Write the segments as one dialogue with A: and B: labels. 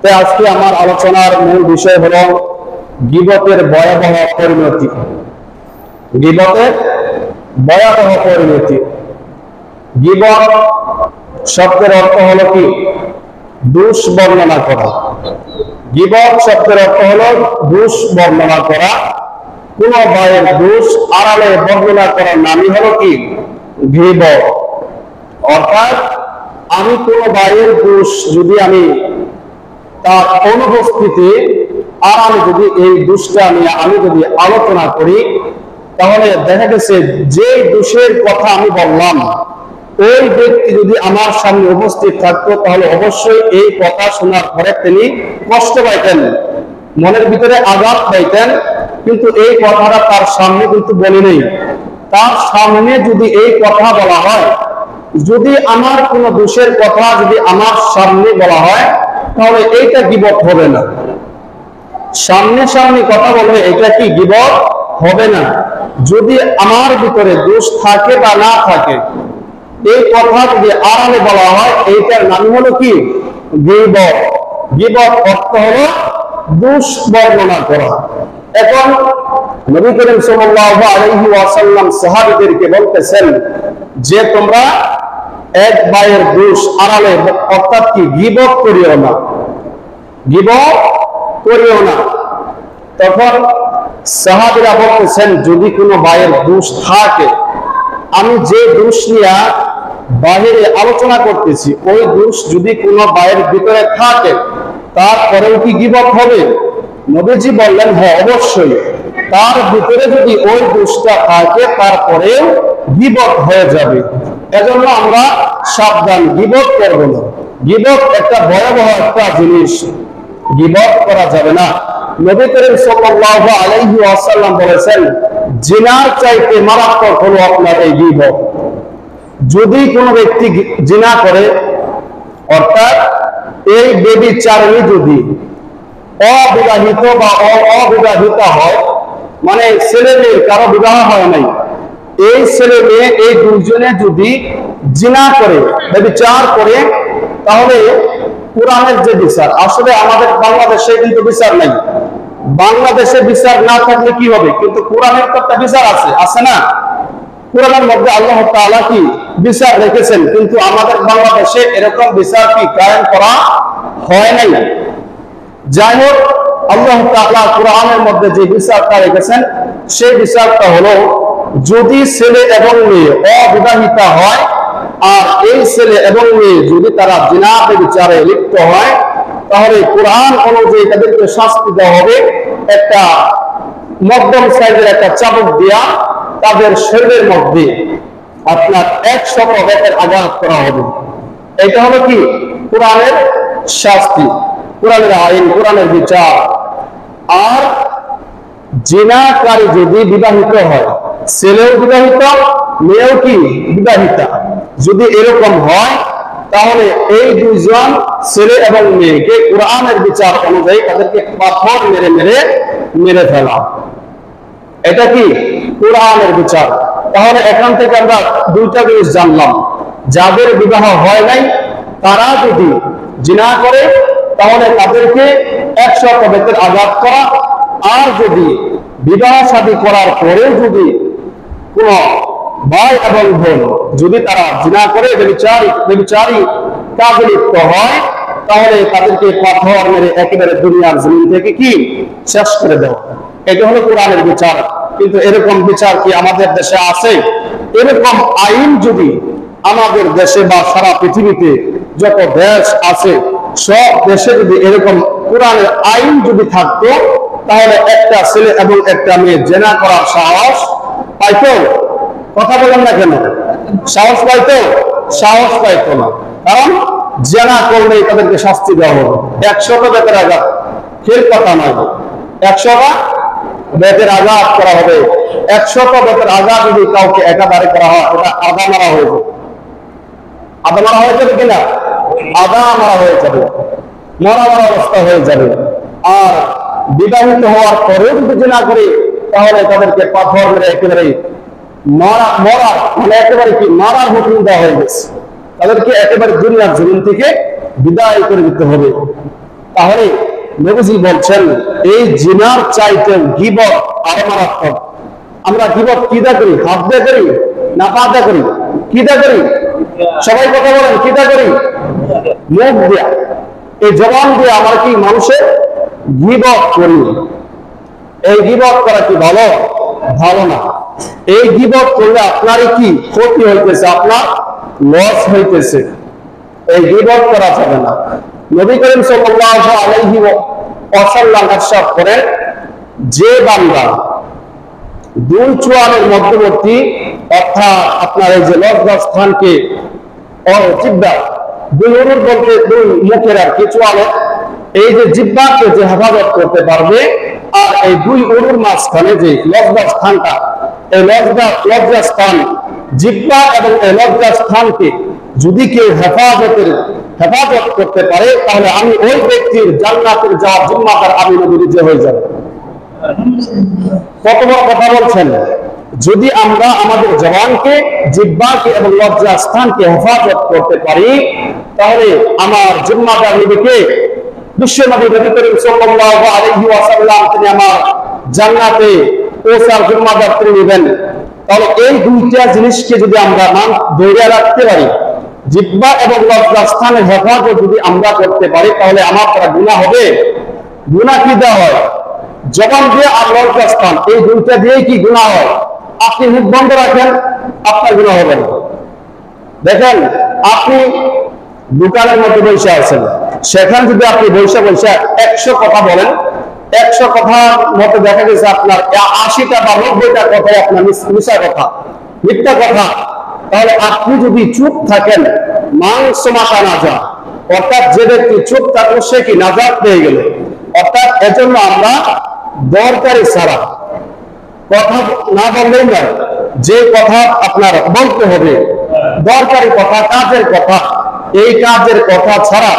A: তাই আজকে আমার আলোচনার মূল বিষয় হলো গীবতের ভয়াবহ পরিণতি। গীবতের ভয়াবহ পরিণতি। গীবত শব্দের অর্থ হলো কি? দোষ বর্ণনা করা। গীবত শব্দের অর্থ হলো দোষ বর্ণনা করা। কোন ভাইয়ের দোষ আড়ালে বর্ণনা করার নামই হলো কি? গীবত। অর্থাৎ আমি কোন ভাইয়ের দোষ যদি আমি তার অনুপস্থিতি আড়ালে যদি এই দোষটা নিয়ে আমি যদি আলোচনা করি, তাহলে দেখা গেছে যে দোষের কথা আমি বললাম ওই ব্যক্তি যদি আমার সামনে উপস্থিত থাকতো, তাহলে অবশ্যই এই কথা শোনার পরে তিনি কষ্ট পাইতেন, মনের ভিতরে আঘাত পাইতেন। কিন্তু এই কথাটা তার সামনে কিন্তু বলি নেই। তার সামনে যদি এই কথা বলা হয়, যদি আমার কোনো দোষের কথা যদি আমার সামনে বলা হয়, তাহলে এইটা গীবত হবে না। সামনে সামনে কথা বলবে, এটা কি গীবত হবে না। যদি আমার ভিতরে দোষ থাকে বা না থাকে, এই কথা যদি আড়ালে বলা হয়, এইটার নাম হলো কি? গীবত। গীবত অর্থ হলো দোষ বর্ণনা করা। এখন নবী করিম সাল্লাল্লাহু আলাইহি ওয়াসাল্লাম সাহাবীদেরকে বলতেছেন যে তোমরা এক ভাইয়ের দোষ আড়ালে অর্থাৎ কি গীবত করিও না, গীবত করিও না। তখন সাহাবীরা বলতেছেন যদি কোনো ভাইয়ের দোষ থাকে, আমি যে দোষ নিয়ে বাহিরে আলোচনা করতেছি ওই দোষ যদি কোনো ভাইয়ের ভিতরে থাকে, তারপরেও কি গীবত হবে? নবীজি বললেন হ্যাঁ অবশ্যই, তার ভিতরে যদি ওই দোষটা থাকে তারপরেও গীবত হয়ে যাবে। এজন্য আমরা সাবধান, গীবত করব না। গীবত একটা ভয়াবহ একটা জিনিস, গীবত করা যাবে না। নবী করিম সাল্লাল্লাহু আলাইহি ওয়াসাল্লাম বলেছেন জিনার চাইতে মারাত্মক হলো আপনার এই গীবত। যদি কোনো ব্যক্তি জিনা করে, অর্থাৎ এই ব্যভিচারিণী যদি অবিবাহিত বা অবিবাহিতা হয়, মানে ছেলে মেয়ের কারো বিবাহ হয় নাই, এই ছেলে মেয়ে এই দুইজনে যদি জিনা করে, ব্যভিচার করে, তাহলে কোরআনের যে বিচার, আসলে আমাদের বাংলাদেশে কিন্তু বিচার নাই। বাংলাদেশে বিচার না থাকলে কি হবে? কিন্তু কোরআনের তো একটা বিচার আছে, আছে না? কোরআনের মধ্যে আল্লাহ তাআলা কি বিচার রেখেছেন, কিন্তু আমাদের বাংলাদেশে এরকম বিচার কি কায়েম করা হয় নাই। যাই হোক, আল্লাহ তাআলা কোরআনের মধ্যে যে বিচারটা রেখেছেন সেই বিচারটা হলো, যদি ছেলে এবং মেয়ে অবিবাহিতা হয় আর এই ছেলে এবং মেয়ে যদি তারা জিনা ব্যভিচারে লিপ্ত হয়, তাহলে কোরআন অনুযায়ী তাদেরকে শাস্তি দেওয়া হবে। একটা মধ্যম সাইজের একটা চাবুক দিয়া তাদের শরীরের মধ্যে আপনার 100 বেতের আঘাত করা হবে। এটা হলো কি? কোরআনের শাস্তি, কোরআনের আইন, কোরআনের বিচার। আর জিনাকারী যদি বিবাহিত হয়, ছেলেও বিবাহিত মেয়েও কি বিবাহিতা, যদি এরকম হয়, তাহলে এই দুইজন ছেলে এবং মেয়েকে কোরআনের বিচার অনুযায়ী তাদেরকে পাথর মেরে মেরে মেরে ফেলা। এটা কি? কোরআনের বিচার। তাহলে এখান থেকে আমরা দুইটা জিনিস জানলাম, যাদের বিবাহ হয় নাই তারা যদি জিনা করে তাহলে তাদেরকে 100 বেতের আঘাত করা, আর যদি বিবাহ শাদী করার পরেও যদি কোন ভাই এবং বোন যদি তারা জিনা করে ব্যভিচারী কাজে লিপ্ত হয়, তাহলে তাদেরকে পাথর মেরে একেবারে দুনিয়ার জমিন থেকে কি শেষ করে দেওয়া। এটা হলো কোরআনের বিচার। কিন্তু এরকম বিচার কি আমাদের দেশে আছে? এরকম আইন যদি আমাদের দেশে বা সারা পৃথিবীতে যত দেশ আছে সব দেশে যদি এরকম কোরআনের আইন যদি থাকতো, তাহলে একটা ছেলে এবং একটা মেয়ে জিনা করার সাহস পাইতো? কথা বলেন না কেন? সাহস পাইতো? সাহস পাইতো না। কারণ জিনা করলে তাদেরকে শাস্তি দেওয়া হবে, 100 বেতের আঘাত। খেল কথা নয়, 100 বেতের আঘাত করা হবে। 100 বেতের আঘাত যদি কাউকে একাধারে করা হয়, ওটা আধা মারা হয়ে যাবে। আধা মারা হয়ে যাবে কিনা? আধা মারা হয়ে যাবে, মরা মরা অবস্থা হয়ে যাবে। আর বিবাহিত হওয়ার পরেও যদি জিনা করে, তাহলে তাদেরকে পাথর মেরে একেবারে মরা মানে একেবারে কি মারার হুকুম দেওয়া হয়ে গেছে। তাদেরকে একেবারে দুনিয়ার জমিন থেকে বিদায় করে দিতে হবে। তাহলে নবীজি বলছেন এই জিনার চাইতে গীবত আরো মারাত্মক। আমরা গীবত কি দা করি? হাত দিয়ে করি না পা দিয়ে করি? কি দিয়ে করি? সবাই কথা বলেন, কি দিয়ে করি? মুখ দিয়া, এই জবান দিয়ে আমরা কি মানুষের গীবত করি। এই গীবত করা কি ভালো? ভালো না। এই গীবত করলে আপনারই কি ক্ষতি হইতেছে, আপনার লস হইতেছে। এই গীবত করা যাবে না। নবী করিম সাল্লাল্লাহু আলাইহি ওয়াসাল্লাম ইরশাদ করেন, যে বান্দা দুই চোয়ালের মধ্যবর্তী অর্থাৎ আপনার এই যে লজ্জাস্থানকে জিহ্বা, দুই উরুর বলতে দুই মুখের আর কি চোয়ালে, এই যে জিহ্বাকে যে হেফাজত করতে পারবে আর এই দুই উরুর মাঝখানে যে লজ্জাস্থানটা, এই লজ্জাস্থান জিহ্বা এবং এই লজ্জাস্থানকে যদি কেউ হেফাজত করতে পারে, তাহলে আমি ওই ব্যক্তির জান্নাতের যাওয়ার জিম্মাদার আমি নবী নিজে হয়ে যাব। কত বড় কথা বলছেন! যদি আমরা আমাদের জবানকে, জিহ্বাকে এবং লজ্জাস্থানকে হেফাজত করতে পারি, তাহলে আমার জিম্মাদার নিবেকে বিশ্বনবী নবী করিম সাল্লাল্লাহু আলাইহি ওয়াসাল্লাম তিনি আমার জান্নাতে পৌঁছার জিম্মাদার তিনি নেবেন। তাহলে এই দুইটা জিনিসকে যদি আমরা ধরে রাখতে পারি, জিহ্বা এবং লজ্জাস্থানের হেফাজত যদি আমরা করতে পারি, তাহলে আমার দ্বারা গুনাহ হবে। গুনাহ কি দেওয়া হয়? জবান দিয়ে আর লজ্জাস্থান, এই দুইটা দিয়েই কি গুনাহ হয়। আপনি মুখ বন্ধ রাখেন, আপনার গুনাহ হবে না। দেখেন, আপনি দোকানের মধ্যে বসে আছেন, সেখানে যদি আপনি বসে 100 কথা বলেন, 100 কথার মতো দেখা গেছে আপনার 80টা বা 90টা কথাই আপনার মিথ্যা কথা, মিথ্যা কথা। তাহলে আপনি যদি চুপ থাকেন, মাংস মাথা না যা, অর্থাৎ যে ব্যক্তি চুপ থাকলো সে কি নাজাত পেয়ে গেল। অর্থাৎ এজন্য আমরা দরকারি ছাড়া কথা না বললেই না, যে কথা আপনার বলতে হবে দরকারি কথা, কাজের কথা, এই কাজের কথা ছাড়া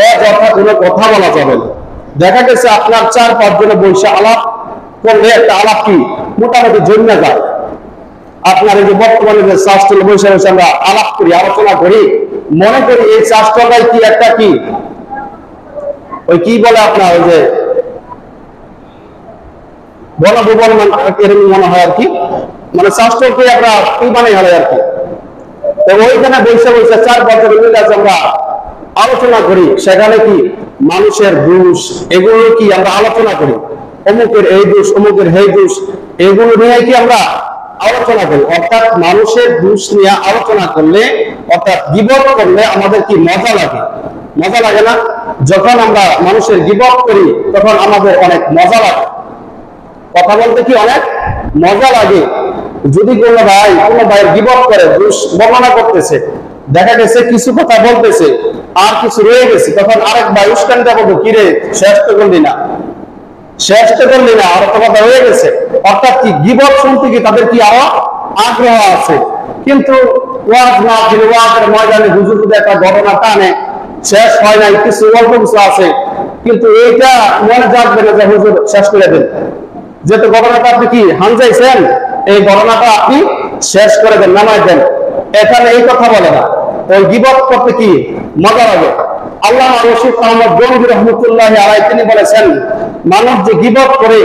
A: অযথা কোনো কথা বলা যাবে না। দেখা গেছে আপনার 4-5 জনে বসে আলাপ করলে একটা আলাপ কি মোটামুটি জমে যায়। আপনার এই যে বর্তমানে যে শাস্ত্র বসে আমরা আলাপ করি, আলোচনা করি, মনে করি এই শাস্ত্রটাই কি একটা কি ওই কি বলে আপনার ওই যে বনভুবন এরকম মনে হয় আর কি, মানে শাস্ত্রকে আমরা কি মানে হয় আর কি। তো ওইখানে বসে 4-5 জন মিলে আমরা আলোচনা করি, সেখানে কি মানুষের দোষ এগুলো কি আমরা আলোচনা করি, অমুকের এই দোষ, অমুকের এই দোষ, এগুলো নিয়ে কি আমরা আলোচনা করি। অর্থাৎ মানুষের দোষ নিয়ে আলোচনা করলে, অর্থাৎ গীবত করলে আমাদের কি মজা লাগে? মজা লাগে না? যখন আমরা মানুষের গীবত করি তখন আমাদের অনেক মজা লাগে, কথা বলতে কি অনেক মজা লাগে। যদি কোনো ভাইয়ের গীবত করে, দোষ বর্ণনা করতেছে, দেখা গেছে কিছু কথা বলতেছে আর কিছু রয়ে গেছে, তখন আরেক ভাই উস্কানটা বলতো, কিরে শেষ তো করলি না, আর তো কথা রয়ে গেছে। অর্থাৎ কি গীবত শুনতে কি তাদের কি আরো আগ্রহ আছে। কিন্তু ওয়াজ মাহফিল, ওয়াজের ময়দানে হুজুর যদি একটা ঘটনা টানে, শেষ হয় নাই, কিছু অল্প কিছু আছে, কিন্তু এইটা মনে জাগবে না যে হুজুর শেষ করে দেন, যেহেতু ঘটনাটা আপনি কি হানজাইছেন, এই ঘটনাটা আপনি শেষ করে দেন, নামাই দেন। এখানে এই কথা বলে না, ওই গীবত করতে কি মজা লাগে। আল্লামা রশিদ আহমদ গঙ্গী রহমতুল্লাহি আলাইহি তিনি বলেছেন, মানুষ যে গীবত করে,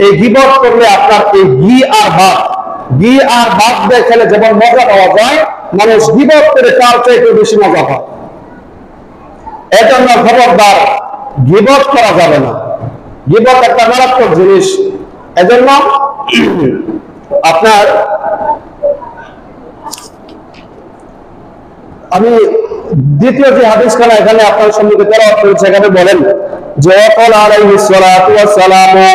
A: এই গীবত করলে আপনার এই ঘি আর ভাত দিয়ে খেলে যেমন মজা পাওয়া যায়, মানুষ গীবত করে তার চাইতে বেশি মজা পায়। এজন্য খবরদার, গীবত করা যাবে না। গীবত একটা মারাত্মক জিনিস। এজন্য আপনার আমি দ্বিতীয় যে হাদিসখানা এখানে আপনার সম্মুখে তেলাওয়াত করেছি, সেখানে বলেন যে ওয়াকাল আলাইহিস সালাতু ওয়াস সালামু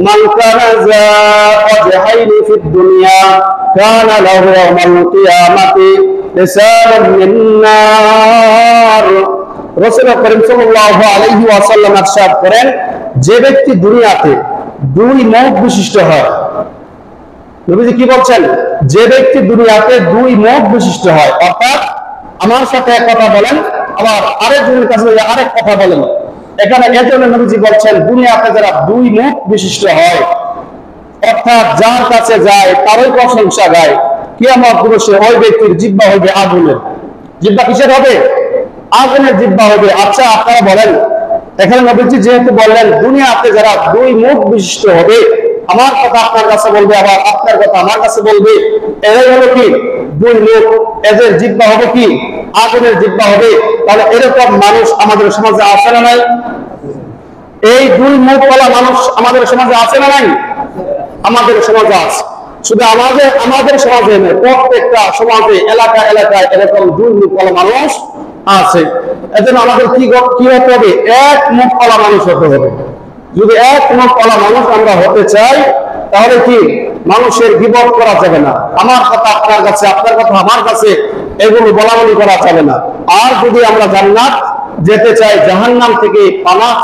A: মান কানা যা ওয়াজহাইনি ফিদ দুনিয়া কানা লাহু ইয়াওমাল কিয়ামাতি লিসানুন মিন নার। রাসূল করিম সাল্লাল্লাহু আলাইহি ওয়াসাল্লাম ইরশাদ করেন, যে ব্যক্তি দুনিয়াতে দুই মুখ বিশিষ্ট হয়, নবীজি কি বলছেন? যে ব্যক্তি দুনিয়াতে দুই মুখ বিশিষ্ট হয়, অর্থাৎ আমার সাথে এক কথা বলেন, আবার আরেকজনের কাছে আরেক কথা বলেন। এখানে এজন্য নবীজি বলছেন, দুনিয়াতে যারা দুই মুখ বিশিষ্ট হয়, অর্থাৎ যার কাছে যায় তারই প্রশংসা গায়, কিয়ামত দিবসে ওই ব্যক্তির জিহ্বা হবে আগুনের। জিহ্বা কিসের হবে? আগুনের জিহ্বা হবে। আচ্ছা আপনারা বলেন, এখানে নবীজি যেহেতু বললেন দুনিয়াতে যারা দুই মুখ বিশিষ্ট হবে, আমার কথা আপনার কাছে বলবে, আবার আপনার কথা আমার কাছে বলবে, এরাই হলো কি দুই মুখ। এদের জিহ্বা হবে কি আগুনের জিহ্বা হবে। তাহলে এরকম মানুষ আমাদের সমাজে আছে না নাই? এই দুই মুখওয়ালা মানুষ আমাদের সমাজে আছে না নাই? আমাদের সমাজে আছে। শুধু আমাদের সমাজে নয়, প্রত্যেকটা সমাজে এলাকা এলাকায় এরকম দুই মুখওয়ালা মানুষ আছে। এজন্য আমাদের কি হতে হবে? এক মুখওয়ালা মানুষ হতে হবে। যদি এক মুখওয়ালা মানুষ আমরা হতে চাই, তাহলে কি মানুষের গীবত করা যাবে না, আমার কথা আপনার কাছে, আপনার কথা আমার কাছে, এগুলো বলাবলি করা যাবে না। আর যদি আমরা জান্নাত যেতে চাই, জাহান্নাম থেকে পানাহ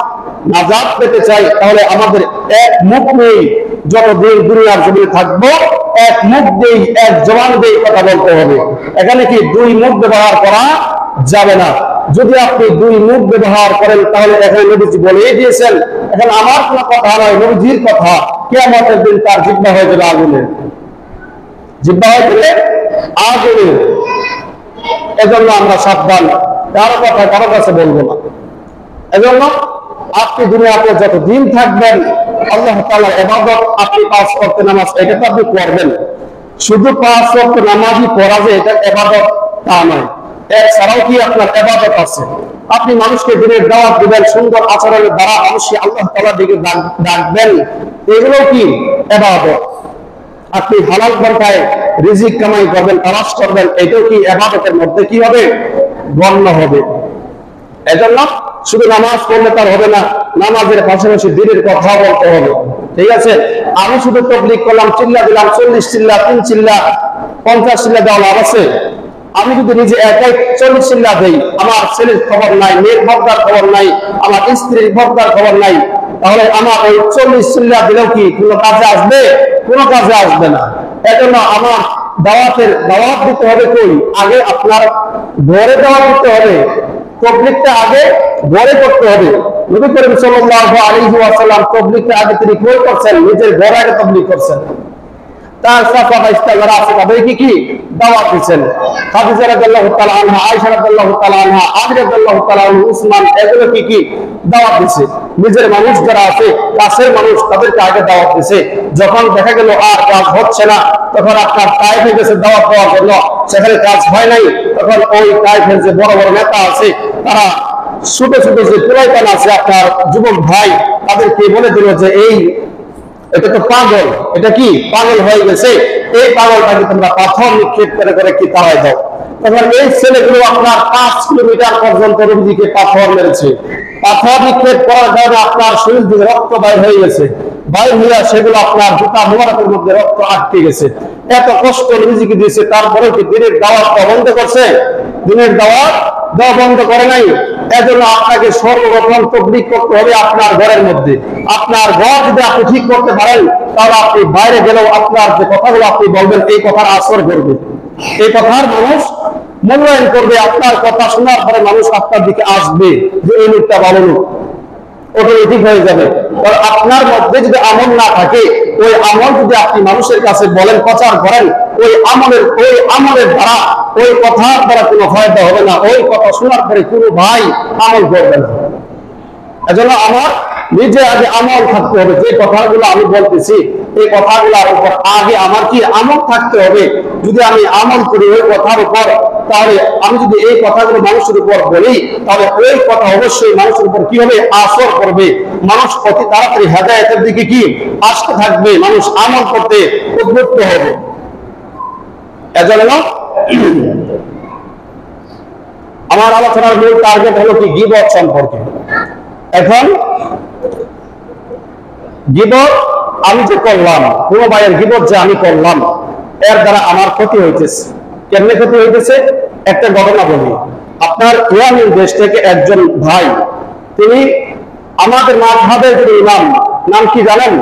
A: নাজাত পেতে চাই, তাহলে আমাদের এক মুখ নেই, যতদিন দুনিয়ার জমিনে থাকবো এক মুখ দেই, এক জবান দেই কথা বলতে হবে। এখানে কি দুই মুখ ব্যবহার করা যাবে না। যদি আপনি দুই মুখ ব্যবহার করেন, তাহলে এখানে নবীজি বলেই দিয়েছেন, এখানে আমার কোনো কথা নয়, নবীজির কথা, কিয়ামতের দিন তার জিহ্বা হয়ে যাবে আগুনের, জিহ্বা হয়ে যাবে আগুনের। এজন্য আমরা সাবধান, কারো কথা কারো কাছে বলবো না। এজন্য আপনি দুনিয়াতে যতদিন থাকবেন, আল্লাহ তাআলার ইবাদত, আপনি 5 ওয়াক্ত নামাজ এটা তো আপনি করবেন। শুধু 5 ওয়াক্ত নামাজই পড়া যে এটা ইবাদত তা নয়, এছাড়াও কি আপনার ইবাদত আছে। আপনি মানুষকে দিনের দাওয়াত দিবেন, সুন্দর আচরণের দ্বারা মানুষকে আল্লাহ তাআলার দিকে ডাকবেন, এগুলো কি ইবাদত। আপনি হালাল পন্থায় রিজিক কামাই করবেন, তালাশ করবেন, এটাও কি ইবাদতের মধ্যে কি হবে? গণ্য হবে। এজন্য শুধু নামাজ পড়লে তার হবে না, নামাজের পাশাপাশি দিনের কথা বলতে হবে। ঠিক আছে, আমি শুধু তাবলীগ করলাম, চিল্লা দিলাম, 40 চিল্লা, 3 চিল্লা, 50 চিল্লা দেওয়া লাভ আছে? আমি যদি নিজে একাই 40 চিল্লা দেই, আমার ছেলের খবর নাই, মেয়ের ভর্তার খবর নাই, আমার স্ত্রীর ভর্তার খবর নাই, তাহলে আমার ওই 40 চিল্লা দিলেও কি কোনো কাজে আসবে? কোনো কাজে আসবে না। এজন্য আমার দাওয়াত দিতে হবে কই? আগে আপনার ঘরে দাওয়াত দিতে হবে। তাবলীগটা আগে ঘরে করতে হবে। নবী করিম সাল্লাল্লাহু আলাইহি ওয়াসাল্লাম তাবলীগটা আগে তিনি কই করছেন? নিজের ঘরে আগে তাবলীগ করছেন। তার সাহাবা ইস্তাগরা আছে, তাদেরকে কি দাওয়াত দিয়েছেন। খাদিজা রাদিয়াল্লাহু তাআলা আনহা, আয়েশা রাদিয়াল্লাহু তাআলা আনহা, আলী রাদিয়াল্লাহু তাআলা আনহু, উসমান, এগুলো কি দাওয়াত দিয়েছে। নিজের মানুষ যারা আছে, কাছের মানুষ, তাদেরকে আগে দাওয়াত দিয়েছে। যখন দেখা গেল আর কাজ হচ্ছে না, তখন আপনার তায়েফে গেছে দাওয়াত দেওয়ার জন্য, সেখানে কাজ হয় নাই, তখন ওই তায়েফের যে বড় বড় নেতা আছে, তারা ছোট ছোট যে পোলাইপান আছে আপনার যুবক ভাই, তাদেরকে বলে দিল যে এটা তো পাগল, এটা কি পাগল হয়ে গেছে, এই পাগলটাকে তোমরা পাথর নিক্ষেপ করে করে কি তাড়ায় দাও। তখন এই ছেলেগুলো আপনার 5 কিলোমিটার পর্যন্ত রোগীকে পাথর মেরেছে। পাথর নিক্ষেপ করার কারণে আপনার শরীর থেকে রক্ত বাইর হয়ে গেছে, বাইর হইয়া সেগুলো আপনার জুতা মোবারকের মধ্যে রক্ত আটকে গেছে। এত কষ্ট নিজেকে দিয়েছে, তারপরেও কি দিনের দাওয়াত বন্ধ করছে? দিনের দাওয়াত দেওয়া বন্ধ করে নাই। এজন্য আপনাকে সর্বপ্রথম তাবলীগ করতে হবে আপনার ঘরের মধ্যে। আপনার ঘর যদি আপনি ঠিক করতে পারেন, তাহলে আপনি বাইরে গেলেও আপনার যে কথাগুলো আপনি বলবেন, এই কথার আসর করবে, এই কথার মানুষ মূল্যায়ন করবে। আপনার কথা শোনার পরে মানুষ আপনার দিকে আসবে যে এই লোকটা ভালো লোক, অটোমেটিক হয়ে যাবে। কারণ আপনার মধ্যে যদি আমল না থাকে, ওই আমল যদি আপনি মানুষের কাছে বলেন, প্রচার করেন, ওই আমলের দ্বারা, ওই কথার দ্বারা কোনো ফায়দা হবে না। ওই কথা শোনার পরে কোনো ভাই আমল করবে না। এজন্য আমার নিজে আগে আমল থাকতে হবে। যে কথাগুলো আমি বলতেছি, এই কথাগুলোর উপর আগে আমার কি আমল থাকতে হবে। যদি আমি আমল করি ওই কথার উপর, তাহলে আমি যদি এই কথাগুলো মানুষের উপর বলি, তাহলে ওই কথা অবশ্যই মানুষের উপর কি হবে? আসর করবে। মানুষ অতি তাড়াতাড়ি হেদায়েতের দিকে কি আসতে থাকবে, মানুষ আমল করতে উদ্বুদ্ধ হবে। এজন্য আমার আলোচনার মূল টার্গেট হলো কি গীবত সম্পর্কে। এখন গীবত আমি যে করলাম, কোন ভাইয়ের গীবত যে আমি করলাম, এর দ্বারা আমার ক্ষতি হইতেছে। কেমনে ক্ষতি হইতেছে? একটা ঘটনা বলি। আপনার ইয়ামিন দেশ থেকে একজন ভাই, তিনি আমাদের মাযহাবের যে ইমাম, নাম কি জানেন?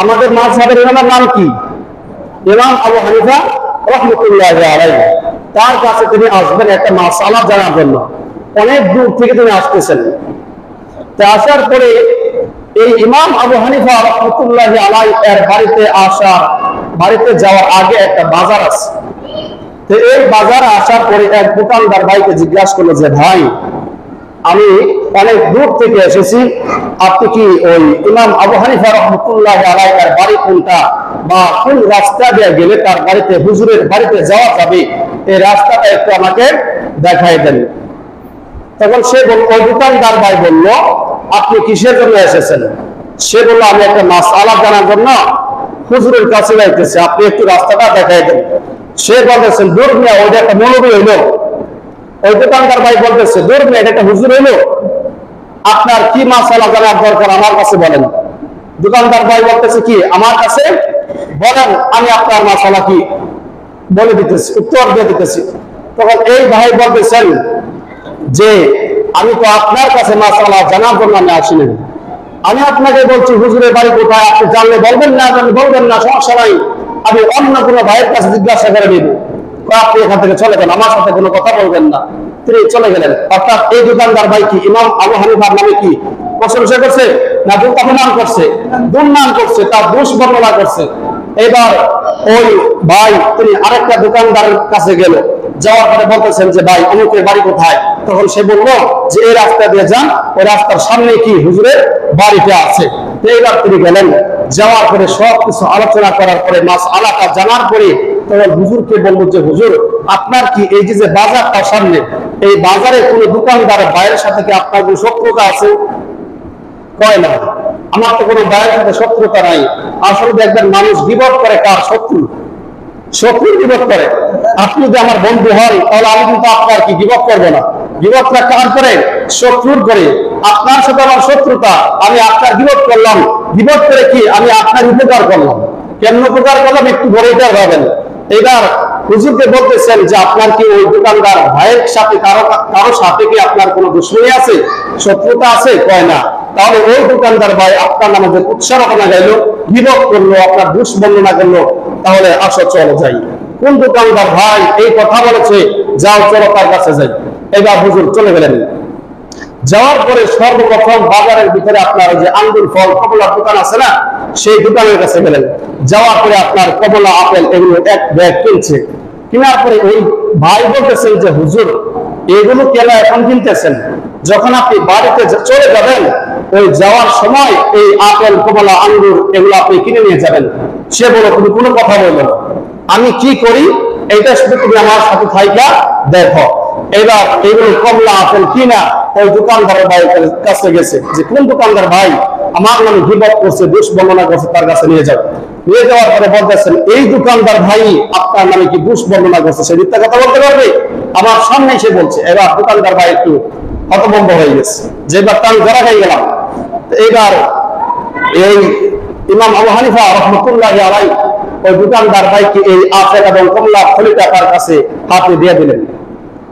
A: আমাদের মাযহাবের ইমামের নাম কি? ইমাম আবু হানিফা রাহমাতুল্লাহি আলাইহি। তার কাছে তিনি আসবেন একটা মাসআলা জানার জন্য। অনেক দূর থেকে তিনি আসতেছেন। তা আসার পরে এই ইমাম আবু হানিফা রাহমাতুল্লাহি আলাইহি এর বাড়িতে যাওয়ার আগে একটা বাজার আছে। তো এই বাজারে আসার পরে এক দোকানদার ভাইকে জিজ্ঞাসা করলো যে, ভাই আমি অনেক দূর থেকে এসেছি, আপনি কি ওই ইমাম আবু হানিফা রাহমাতুল্লাহি আলাইহির বাড়ি কোনটা বা কোন রাস্তা দিয়ে গেলে তার বাড়িতে, হুজুরের বাড়িতে যাওয়া যাবে, এই রাস্তাটা একটু আমাকে দেখাই দেন। তখন সে বলল, ওই দোকানদার ভাই বলল, আপনি কিসের জন্য এসেছেন? সে বলল, আমি একটা মাসআলা জানার জন্য হুজুরের কাছে যাইতেছি, আপনি একটু রাস্তাটা দেখাই দেন। সে বলতেছেন, দূর মিয়া, ওইটা একটা মৌলবী হইলো। ওই দোকানদার ভাই বলতেছে, দূর মিয়া, এটা একটা হুজুর হইলো, আপনার কি মাসআলা জানার দরকার আমার কাছে বলেন। দোকানদার ভাই বলতেছে, কি আমার কাছে বলেন, আমি আপনার মাসআলা কি বলে দিতেছি, উত্তর দিয়ে দিতেছি। তখন এই ভাই বলতেছেন যে, আমি তো আপনার কাছে মাসআলা জানার জন্য আমি আসিনি, আমি আপনাকে বলছি হুজুরের বাড়ি কোথায়, আপনি জানলে বলবেন, না জানলে বলবেন না, সমস্যা নাই, আমি অন্য কোনো ভাইয়ের কাছে জিজ্ঞাসা করে নিব, আপনি এখান থেকে চলে যান, আমার সাথে কোনো কথা বলবেন না। তিনি চলে গেলেন। অর্থাৎ এই দোকানদার ভাই কি ইমাম আবু হানিফার নামে কি প্রশংসা করছে না অপমান করছে? দুর্নাম করছে, তার দোষ বর্ণনা করছে। এবার ওই ভাই তিনি আরেকটা দোকানদারের কাছে গেল, যাওয়ার পরে বলতেছেন যে, ভাই অমুকের বাড়ি কোথায়? তখন সে বলল যে, এই রাস্তা দিয়ে যান, ওই রাস্তার সামনে কি হুজুরের বাড়িটা আছে। এইবার তিনি গেলেন, যাওয়ার পরে সবকিছু আলোচনা করার পরে, মাসআলাটা জানার পরে, তখন হুজুরকে বলল যে, হুজুর আপনার কি এই যে বাজারটার সামনে, এই বাজারে কোন দোকানদার ভাইয়ের সাথে কি আপনার কোনো শত্রুতা আছে? কয় না, আমার তো কোনো ভাইয়ের সাথে শত্রুতা নাই। আসলে দেখবেন মানুষ গীবত করে কার? শত্রু, শত্রুর গীবত করে। আপনি যদি আমার বন্ধু হন, তাহলে আমি কিন্তু আপনার কি গীবত করবো না। গীবতটা কার করে? শত্রুর করে। আপনার সাথে আমার শত্রুতা, আমি আপনার গীবত করলাম, গীবত করে কি আমি আপনার উপকার করলাম। কেমন উপকার করলাম একটু বড় এটা ভাবেন। এবার হুজুরকে বলতেছেন যে, আপনার কি ওই দোকানদার ভাইয়ের সাথে কারো সাথে কি আপনার কোনো দুশ্মনী আছে, শত্রুতা আছে? কয় না। তাহলে ওই দোকানদার ভাই আপনার নামে যে উৎসারণা গাইলো, গীবত করলো, আপনার দোষ বর্ণনা করলো, তাহলে আসো চলো যাই। কোন দোকানদার ভাই এই কথা বলেছে? যাও চলো তার কাছে যাই। এবার হুজুর চলে গেলেন। যাওয়ার পরে সর্বপ্রথম বাজারের ভিতরে আপনার যে আঙ্গুর ফল কমলার দোকান আছে না, সেই দোকানের কাছে গেলেন। যাওয়ার পরে আপনার কমলা, আপেল এগুলো এক ব্যাগ কিনছে। কেনার পরে ওই ভাই বলতেছেন যে, হুজুর এগুলো কেন এখন কিনতেছেন? যখন আপনি বাড়িতে চলে যাবেন, ওই যাওয়ার সময় এই আপেল, কমলা, আঙ্গুর এগুলো আপনি কিনে নিয়ে যাবেন। সে বলো, তুমি কোনো কথা বললো না, আমি কি করি এইটা শুধু তুমি আমার সাথে থাইকা দেখো। এবার এগুলো কমলা, আপেল কিনা ওই দোকানদারের ভাইয়ের কাছে গেছে, যে কোন দোকানদার ভাই আমার নামে গীবত করছে, দোষ বর্ণনা করছে, তার কাছে নিয়ে যাও। নিয়ে যাওয়ার পরে বলতেছেন, এই দোকানদার ভাই আপনার নামে কি দোষ বর্ণনা করছে, সে মিথ্যা কথা বলতে পারবে? আমার সামনে এসে বলছে। এবার দোকানদার ভাই একটু হতভম্ব হয়ে গেছে, যে এবার আমি ধরা খাই গেলাম। এইবার এই ইমাম আবু হানিফা রাহমাতুল্লাহি আলাইহি ওই দোকানদার ভাইকে এই আপেল এবং কমলা ফলিটা তার কাছে হাতে দিয়ে দিলেন।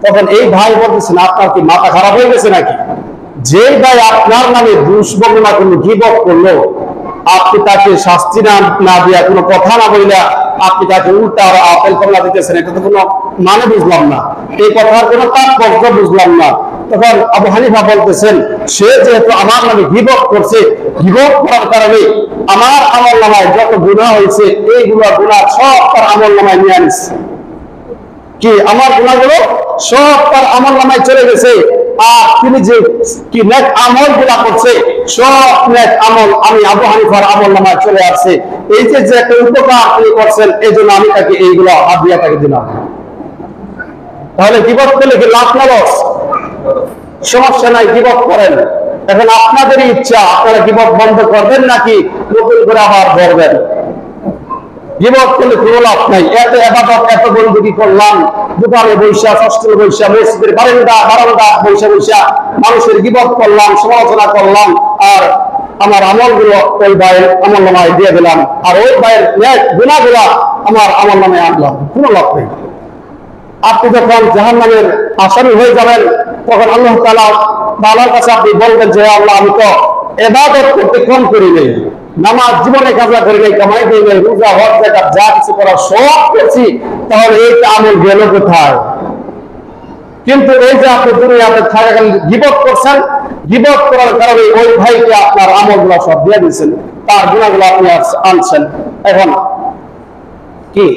A: তখন এই ভাই বলতেছেন, আপনার কি মাথা খারাপ হয়ে গেছে নাকি? যে ভাই আপনার নামে দোষ বর্ণনা করলো, গীবত করলো, আপনি তাকে শাস্তি না দিয়া, কোনো কথা না বইলা আপনি তাকে উল্টা আর আপেল কমলা দিতেছেন, এটা তো কোনো মানে বুঝলাম না, এই কথার কোনো তাৎপর্য বুঝলাম না। তখন আবু হানিফা বলতেছেন, সে যেহেতু আমার নামে গীবত করছে, গীবত করার কারণে আমার আমলনামায় যত গুনাহ হয়েছে, এইগুলো গুনাহ সব তার আমলনামায় নিয়ে আনিছে। কি আমার গুনাহগুলো সব তার আমলনামায় চলে গেছে। আর তিনি যে কি নেক আমল গুলা করছে, সব নেক আমল আমি আবু হানিফার আমলনামায় চলে আসছে। এই যে একটা উপকার তিনি করছেন, এই জন্য আমি তাকে এইগুলো হাদিয়া তাকে দিলাম। তাহলে গীবত করলে কি লাভ না লস? সমস্যা নাই, গীবত করেন। এখন আপনাদের ইচ্ছা, আপনারা গীবত বন্ধ করবেন নাকি নতুন করে আবার ধরবেন। গীবত করলে কোনো লাভ নাই। এত ইবাদত, এত বন্দী করলাম, দোকানে বৈশা, হস্টেলে বৈশা, মসজিদের বারান্দা বৈশা মানুষের গীবত করলাম, সমালোচনা করলাম, আর আমার আমলগুলো ওই ভাইয়ের আমলনামায় দিয়ে দিলাম, আর ওই ভাইয়ের গুনাহগুলো আমার আমলনামায় আনলাম, কোনো লাভ নেই। আপনি যখন জাহান্নামের আসামি হয়ে যাবেন, তখন আল্লাহ তাআলার কাছে আপনি বলবেন যে, আল্লাহ আমি তো ইবাদত করতে কম করি নাই, নামাজ জীবনে কাজা করি নাই, কামাই করি নাই, রোজা, হজ, যাকাত যা কিছু করা সব করছি, তাহলে এই আমল গেল কোথায়? কিন্তু এই যে আপনি দুনিয়াতে থাকাকালীন গীবত করছেন, গীবত করার কারণে ওই ভাইকে আপনার আমলগুলো সব দিয়ে দিয়েছেন, তার গুনাহগুলো আপনি আনছেন। এখন কি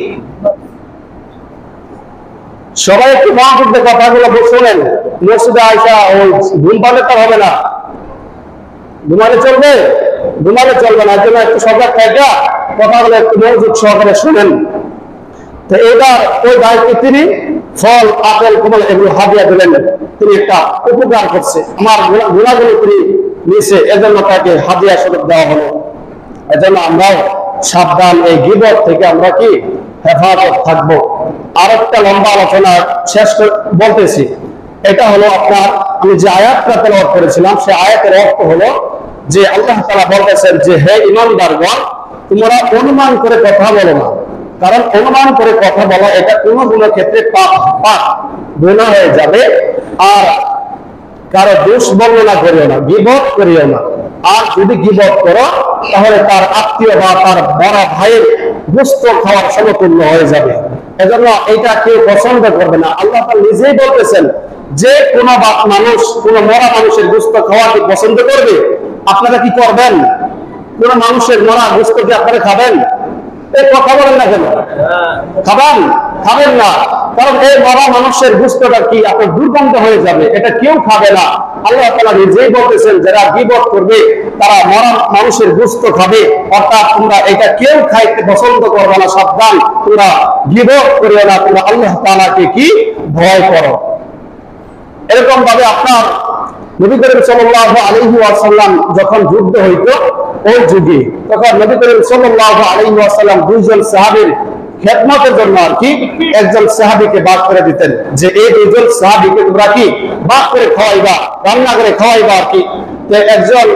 A: সবাই একটু মনোযোগ দিয়ে কথাগুলো শোনেন। মসজিদে আইসা ওই ঘুম পালে তো হবে না, ঘুমালে চলবে? ঘুমালে চলবে না। এর জন্য একটু সজাগ থাকা কথাগুলো একটু মনোযোগ সহকারে শুনেন। তো এবার ওই দায়িত্বে তিনি ফল, আপেল, কমল এগুলো হাদিয়া দিলেন। তিনি একটা উপকার করছে, আমার গুণাগুলো তিনি নিছে, এজন্য তাকে হাদিয়া স্বরূপ দেওয়া হলো। এজন্য আমরাও সাবধান, এই গীবত থেকে আমরা কি হেফাজত থাকবো। আর একটা লম্বা আলোচনা শেষ বলতেছি, এটা হলো আপনার, আমি যে আয়াতটা তেলাওয়াত করেছিলাম সেই আয়াতের অর্থ হলো যে আল্লাহ তাআলা বলতেছেন যে হে ঈমানদারগণ, তোমরা অনুমান করে কথা বলো না, কারণ অনুমান করে কথা বলা এটা কোনো কোনো ক্ষেত্রে পাপ গুনাহ হয়ে যাবে। আর কারো দোষ বর্ণনা করিও না, গীবত করিও না। আর যদি গীবত করো তাহলে তার আত্মীয় বা তার বড় ভাইয়ের গোশত খাওয়ার সমতুল্য হয়ে যাবে। এজন্য এটা কেউ পছন্দ করবে না। আল্লাহ তাআলা নিজেই বলতেছেন যে কোন মানুষ, কোন মরা মানুষের গোশত খাওয়া কি পছন্দ করবে? আপনারা কি করবেন? কোন মানুষের মরা গোশত কি আপনারা খাবেন? এই কথা বলেন না কেন? খাবেন? খাবেন না, কারণ এই মরা মানুষের গোশতটা কি আপনার দুর্গন্ধ হয়ে যাবে, এটা কেউ খাবে না। আল্লাহ তাআলা নিজেই বলতেছেন যারা গীবত করবে তারা মরা মানুষের গোশত খাবে, অর্থাৎ তোমরা এটা কেউ খাইতে পছন্দ করবে না। সাবধান, তোমরা গীবত করিও না, তোমরা আল্লাহ তাআলাকে কি ভয় করো। এরকম ভাবে আপনার নবী করিম সাল্লাল্লাহু আলাইহি ওয়াসাল্লাম যখন যুদ্ধ হইতো ওই যুগে, তখন নবী করিম সাল্লাল্লাহু আলাইহি ওয়াসাল্লাম দুইজন সাহাবীর খেদমতের জন্য আর কি একজন সাহাবীকে বাদ করে দিতেন যে এই দুইজন সাহাবীকে তোমরা কি বাদ করে খাওয়াইবা, রান্না করে খাওয়াইবা আর কি। তো একজন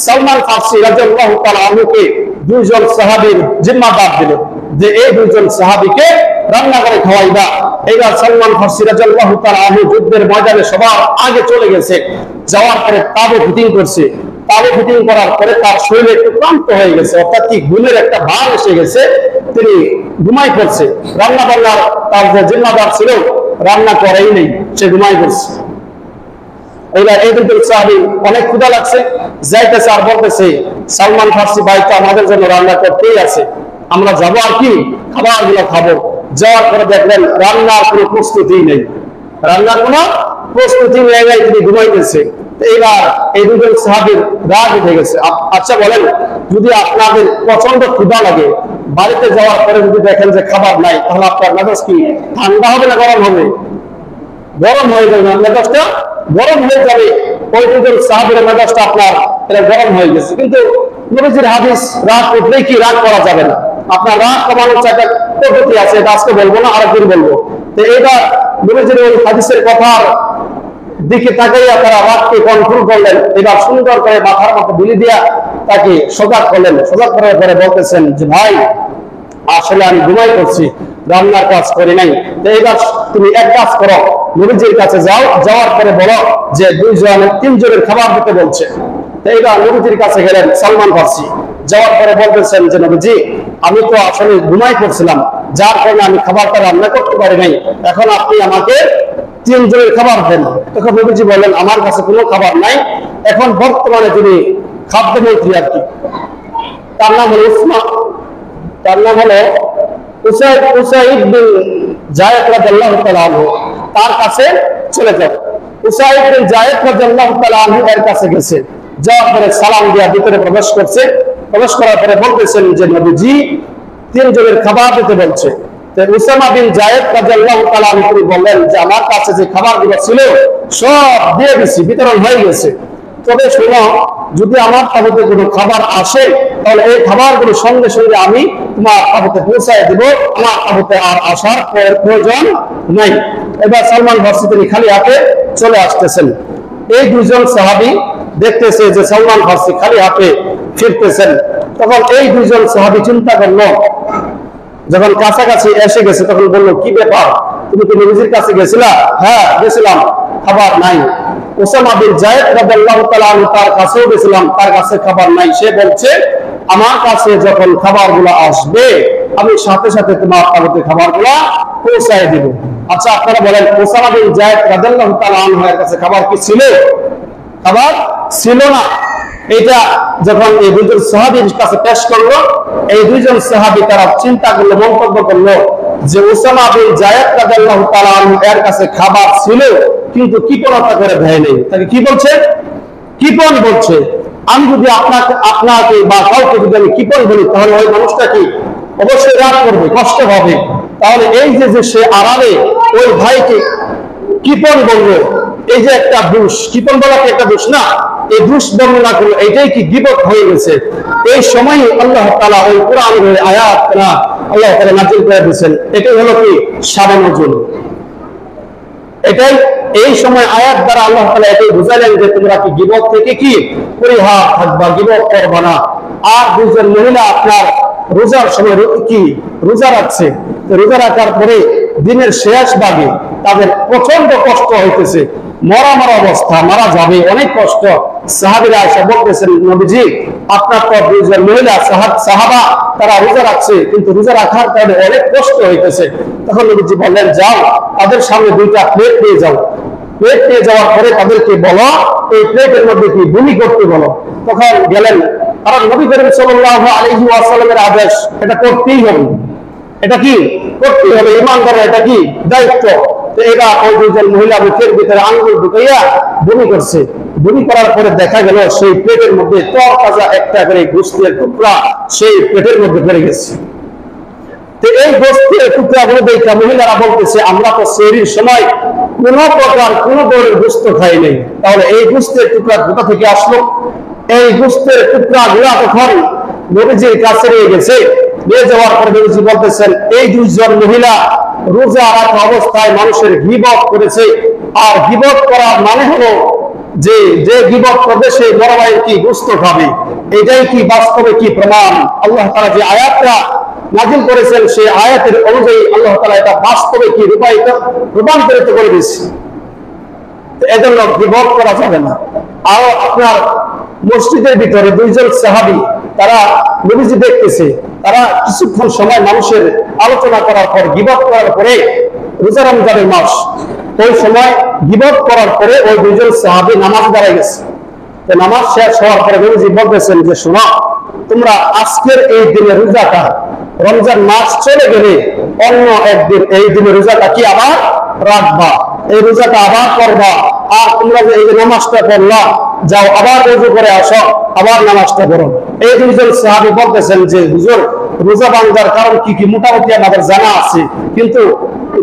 A: সালমান ফারসি রাদিয়াল্লাহু তাআলা আনহুকে দুইজন সাহাবীর জিম্মাদার দিল যে এই দুইজন সাহাবীকে রান্না করে খাওয়াইবা। এইবার সালমান ফারসি রাদিয়াল্লাহু তাআলা আনহু যুদ্ধের ময়দানে সবার আগে চলে গেছে, যাওয়ার পরে তাবু ফিটিং করছে। তাবু ফিটিং করার পরে তার শরীরে একটু ক্লান্ত হয়ে গেছে, অর্থাৎ কি ঘুমের একটা ভাব এসে গেছে, তিনি ঘুমাই পড়ছে। রান্না বান্নার তার যে জিম্মাদার ছিল রান্না করেই নেই, সে ঘুমাই পড়ছে। এইবার এই দুজন সাহাবী অনেক ক্ষুধা লাগছে, যাইতেছে আর বলতেছে সালমান ফারসি ভাই তো আমাদের জন্য রান্না করতেই আছে, আমরা যাবো আর কি খাবারগুলো খাবো। যাওয়ার পরে দেখলেন রান্নার কোনো প্রস্তুতি নেই, রান্নার কোনো প্রস্তুতি নেই, তিনি ঘুমাইতেছে। এইবার এই দুজন সাহাবীর রাগ উঠে গেছে। আচ্ছা বলেন, যদি আপনাদের প্রচন্ড ক্ষুধা লাগে, বাড়িতে যাওয়ার পরে যদি দেখেন যে খাবার নাই, তাহলে আপনার মেজাজ কি ঠান্ডা হবে না গরম হবে? গরম হয়ে যাবে, মেজাজটা গরম হয়ে যাবে। ওই দুজন সাহাবীর মেজাজটা আপনার এটা গরম হয়ে গেছে। কিন্তু নবীজির হাদিস, রাগ উঠলেই কি রাগ করা যাবে না, আপনার রাগ কমানোর একটা পদ্ধতি আছে, এটা আজকে বলবো না, আরেকদিন বলবো। তো এটা নবীজির ওই হাদিসের কথার দিকে তাকাইয়া তারা রাগকে কন্ট্রোল করলেন। এবার সুন্দর করে মাথার মধ্যে বিলি দিয়া তাকে সজাগ করলেন। সজাগ করার পরে বলতেছেন যে ভাই আসলে আমি ঘুমাই করছি, রান্নার কাজ করি নাই। তো এবার তুমি এক কাজ করো, নবীজির কাছে যাও, যাওয়ার পরে বলো যে তিনজনের খাবার দিতে বলছে। তো এবার নবীজির কাছে গেলেন সালমান ফারসি, যাওয়ার পরে বলতেছেন যে নবীজি আমি তো আসলে ঘুমাই করছিলাম, যার কারণে আমি খাবারটা রান্না করতে পারি নাই, এখন আপনি আমাকে তিনজনের খাবার দেন। তখন নবীজি বললেন আমার কাছে কোনো খাবার নাই। এখন বর্তমানে তিনি খাদ্যমন্ত্রী আর কি, তার নাম হলো তার নাম হলো উসাইদ বিন যায়েদ রাদিয়াল্লাহু তাআলা আনহু, তার কাছে চলে যাও। উসাইদ বিন যায়েদ রাদিয়াল্লাহু তাআলা আনহু এর কাছে গেছে, যাওয়ার পরে সালাম দিয়া ভিতরে প্রবেশ করছে। প্রবেশ করার পরে বলতেছেন যে নবীজি তিনজনের খাবার দিতে বলছে। উসামা বিন যায়েদ রাদিয়াল্লাহু তাআলা আনহু বললেন যে আমার কাছে যে খাবারগুলো ছিল সব দিয়ে দিছি, বিতরণ হয়ে গেছে। তবে শোনো, যদি আমার তাবুতে কোনো খাবার আসে তাহলে এই খাবারগুলো সঙ্গে সঙ্গে আমি তোমার তাবুতে পৌঁছায় দিব, আমার তাবুতে আর আসার প্রয়োজন নাই। এবার সালমান ফারসি তিনি খালি হাতে চলে আসতেছেন। এই দুইজন সাহাবী দেখতেছে যে সালমান ফারসি খালি হাতে ফিরতেছেন। তখন এই দুইজন সাহাবী চিন্তা করলো, যখন কাছাকাছি এসে গেছে তখন বললো কি ব্যাপার, তুমি কি নবীজির কাছে গেছিলা? হ্যাঁ গেছিলাম, খাবার নাই। উসামা বিন যায়েদ রাদিয়াল্লাহু তাআলা আনহু তার কাছেও গেছিলাম, তার কাছে খাবার নাই। সে বলছে আমার কাছে যখন খাবারগুলো আসবে আমি সাথে সাথে তোমার তাবুতে খাবারগুলো পৌঁছায় দিব। আচ্ছা আপনারা বলেন উসামা বিন যায়েদ রাদিয়াল্লাহু তাআলা আনহু এর কাছে খাবার কি ছিল? খাবার ছিল না। এটা যখন এই দুজন সাহাবীর কাছে পেশ করলো, এই দুইজন সাহাবী তারা চিন্তা করলো, মন্তব্য করলো যে উসামা বিন যায়েদ রাদিয়াল্লাহু তাআলা আনহু এর কাছে খাবার ছিল, কিন্তু কৃপণতা করে দেয় নেই। তাকে কি বলছে? কৃপণ বলছে। আমি যদি আপনাকে বা কাউকে যদি আমি কৃপণ বলি, তাহলে ওই মানুষটা কি অবশ্যই রাগ করবে, কষ্ট হবে। তাহলে এই যে সে আড়ালে ওই ভাইকে কৃপণ বললো, এই যে একটা দোষ, কৃপণ বলা কি একটা দোষ না? এই দোষ বর্ণনা করলো, এটাই কি গীবত হয়ে গেছে। এই সময় আল্লাহ তাআলা ওই কোরআনের আয়াত আল্লাহ তাআলা নাযিল করে দিয়েছেন। এটাই হলো কি শাবে নজুল। এটাই এই সময় আয়াত দ্বারা আল্লাহ তাআলা এটাই বুঝালেন যে তোমরা কি গীবত থেকে কি পরিহার থাকবা, গীবত করবা না। আর দুজন মহিলা আপনার রোজার সময় কি রোজা রাখছে, রোজা রাখার পরে দিনের শেষ ভাগে তাদের প্রচন্ড কষ্ট হইতেছে, মরা অবস্থা, মারা যাবে, অনেক কষ্ট। সাহাবীরা এসে বলতেছেন, নবীজি আপনার তো দুইজন মহিলা সাহাবা তারা রোজা রাখছে, কিন্তু রোজা রাখার কারণে অনেক কষ্ট হইতেছে। তখন নবীজি বললেন, যাও তাদের সামনে দুইটা প্লেট নিয়ে যাও। প্লেট নিয়ে যাওয়ার পরে তাদেরকে বলো এই প্লেটের মধ্যে কি বমি করতে বলো। তখন গেলেন, কারণ নবী করিম সাল্লাল্লাহু আলাইহি ওয়াসাল্লামের আদেশ, এটা করতেই হবে। এটা কি করতে হবে, ইমানদারের এটা কি দায়িত্ব। তো এরা ওই দুজন মহিলা মুখের ভিতরে আঙ্গুল ঢুকাইয়া বমি করছে। বমি করার পরে দেখা গেল সেই পেটের মধ্যে তরতাজা একটা করে গোশতের টুকরা সেই পেটের মধ্যে পড়ে গেছে। তো এই গোশতের টুকরাগুলো দেখে মহিলারা বলতেছে, আমরা তো সেহরির সময় কোন প্রকার কোন ধরনের গোশত খাই নাই, তাহলে এই গোশতের টুকরা কোথা থেকে আসলো? এই গোশতের টুকরা গুলা তখন নবীজির কাছে নিয়ে গেছে। নিয়ে যাওয়ার পরে নবীজি বলতেছেন, এই দুইজন মহিলা রোজা রাখা অবস্থায় মানুষের গীবত করেছে। আর গীবত করার মানে হলো যে গীবত করবে সে বড় ভাইয়ের কি গোশত খাবে। এটাই কি বাস্তবে কি প্রমাণ? আল্লাহ তাআলা যে আয়াতটা নাযিল করেছেন সেই আয়াতের অনুযায়ী আল্লাহ তাআলা এটা বাস্তবে কি রূপান্তরিত করে দিয়েছে। এজন্য গীবত করা যাবে না। আর আপনার মসজিদের ভিতরে দুইজন সাহাবী তারা নবীজি দেখতেছে, তারা কিছুক্ষণ সময় মানুষের আলোচনা করার পর গীবত করার পরে, রোজা রমজানের মাস, ওই সময় গীবত করার পরে ওই দুইজন সাহাবী নামাজ দাঁড়ায় গেছে। তো নামাজ শেষ হওয়ার পরে নবীজি বলতেছেন যে, শোনো তোমরা আজকের এই দিনে রোজাটা, রমজান মাস চলে গেলে অন্য একদিন এই দিনে রোজাটা কি আবার রাখবা, এই রোজাটা আবার করবা। আর তোমরা যে এই নামাজটা পড়লা, যাও আবার ওযু করে আসো, আবার নামাজটা পড়ো। এই দুইজন সাহাবী বলতেছেন যে, হুজুর রোজা ভাঙার কারণ কি কি মোটামুটি আমাদের জানা আছে, কিন্তু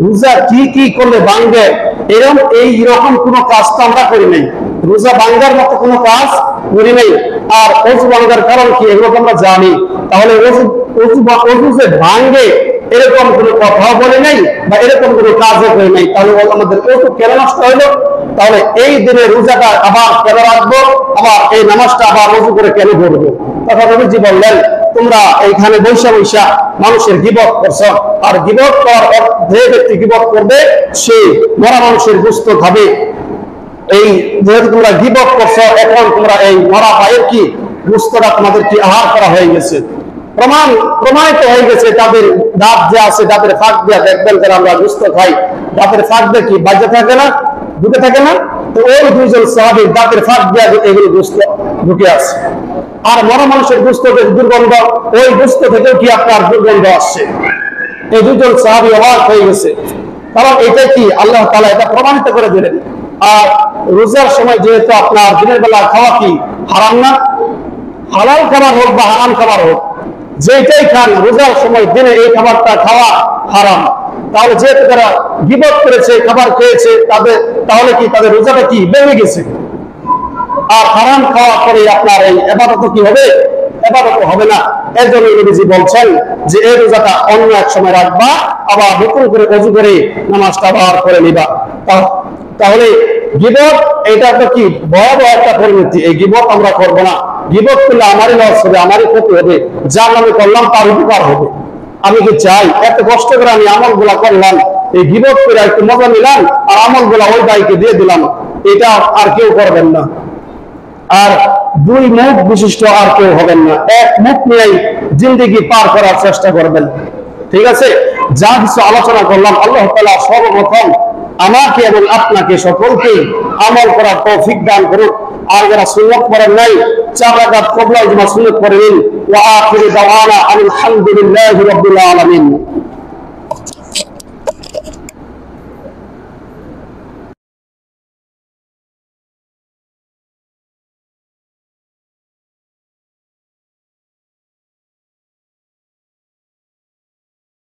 A: রোজা কি কি করলে ভাঙবে এইরকম কোনো কাজ তো আমরা করি নাই, রোজা ভাঙার মতো কোনো কাজ করি নাই। আর ওযু ভাঙার কারণ কি এগুলো তো আমরা জানি, তাহলে ওযু যে ভাঙবে এরকম কোনো কথাও বলে নাই বা এরকম কোনো কাজও করে নাই, তাহলে আমাদের ওযু কেন নষ্ট হইলো? তাহলে এই দিনে রোজাটা আবার কেন রাখবো, আবার এই নামাজটা আবার ওযু করে কেন পড়বো? তখন নবীজি বললেন, তোমরা এইখানে বৈশা মানুষের গীবত করছো। আর গীবত করার যে ব্যক্তি গীবত করবে সে মরা মানুষের গোশত খাবে। এই যেহেতু তোমরা গীবত করছো, এখন তোমরা এই মরা ভাইয়ের কি গোশতটা তোমাদের কি আহার করা হয়ে গেছে। প্রমাণিত হয়ে গেছে তাদের দাঁত যে আছে, দাঁতের ফাঁক দিয়ে দেখবেন যারা আমরা গোশত খাই, দাঁতের ফাঁক দিয়ে কি বাজে থাকে না, ঢুকে থাকে না? তো ওই দুইজন সাহাবীর দাঁতের ফাঁক দিয়ে এগুলো গোশত ঢুকে আছে। আর মরা মানুষের গোশত দুর্গন্ধ, ওই গোশত থেকেও কি আপনার দুর্গন্ধ আসছে। এই দুইজন সাহাবী অবাক হয়ে গেছে, কারণ এটা কি আল্লাহ তাআলা এটা প্রমাণিত করে দিলেন। আর রোজার সময় যেহেতু আপনার দিনের বেলা খাওয়া কি হারাম না, হালাল খাবার হোক বা হারাম খাবার হোক, যেটাই খান রোজার সময় দিনে এই খাবারটা খাওয়া হারাম। তাহলে যেহেতু তারা গীবত করেছে, খাবার খেয়েছে, তাহলে কি তাদের রোজাটা কি ভেঙে গেছে। আর হারাম খাওয়া পরে আপনার এই ইবাদত কি হবে? ইবাদত হবে না। এর জন্য নবীজি বলছেন যে এই রোজাটা অন্য এক সময় রাখবা, আবার নতুন করে ওযু করে নামাজটা আবার করে নিবা। তাহলে গীবত এটা তো কি ভয়াবহ একটা পরিণতি। এই গীবত আমরা করবো না। গীবত করলে আমারই লস হবে, আমারই ক্ষতি হবে, যার নামে করলাম তার উপকার হবে। আমি কি চাই এত কষ্ট করে আমি আমল গুলা করলাম, এই গীবত করে একটু মজা নিলাম আর আমল গুলা ওই ভাইকে দিয়ে দিলাম, এটা আর কেউ করবেন না। আর দুই মুখ বিশিষ্ট আর কেউ হবেন না, এক মুখ নিয়েই জিন্দেগি পার করার চেষ্টা করবেন। ঠিক আছে, যা কিছু আলোচনা করলাম আল্লাহ তাআলা সর্বপ্রথম আমাকে এবং আপনাকে সকলকে আমল করার তৌফিক দান করুন। আর যারা সুন্নাত পড়েন নাই, 4 রাকাত ক্বাবলা জুমা সুন্নাত পড়ে নিন। ওয়া আখিরু দাওয়ানা আলহামদুলিল্লাহি রাব্বিল আলামিন।